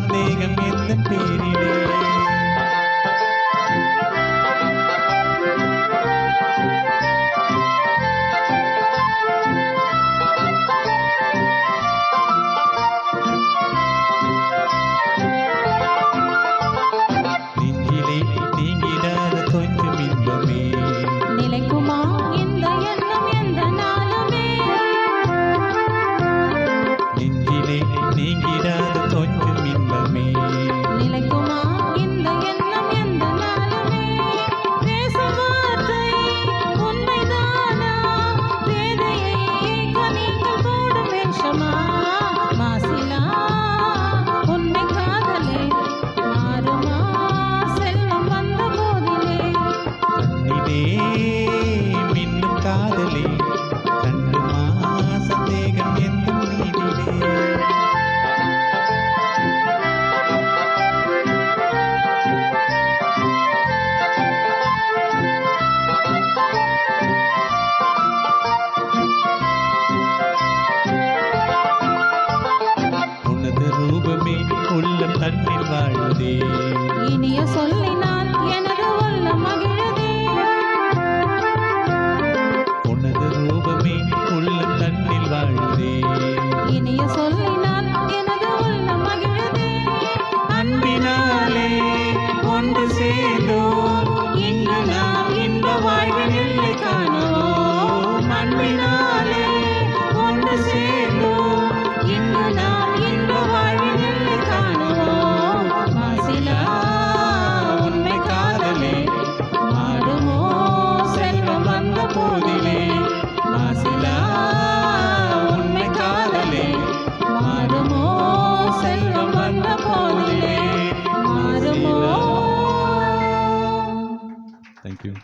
சந்தேகம் எந்த பேரிலே மின்னும் காதலே கண்டுமா சந்தேகம் எந்த நீதிலே உனது ரூபமே உள்ளம் தன்னில் வாழுதே இனிய சொல்லினால் எனது உள்ளம் மகிழுதே உள்ளம் தன்னில் வாழுதே இனிய சொல்லினால் எனது உள்ளம் மகிழுதே அன்பினாலே ஒன்று சேர்ந்தோம் இங்கு நாம் இன்ப வாழ்வின் எல்லை காணுவோம் அன்பினாலே ஒன்று சேர்ந்தோம் இங்கு நாம் இன்ப வாழ்வின் எல்லை காணுவோம் மாசிலா உண்மை காதலே மாறுமோ செல்வம் வந்த போதிலே மாசிலா உண்மை காதலே மாறுமோ செல்வம் வந்த போதிலே மாறுமோ. Thank you.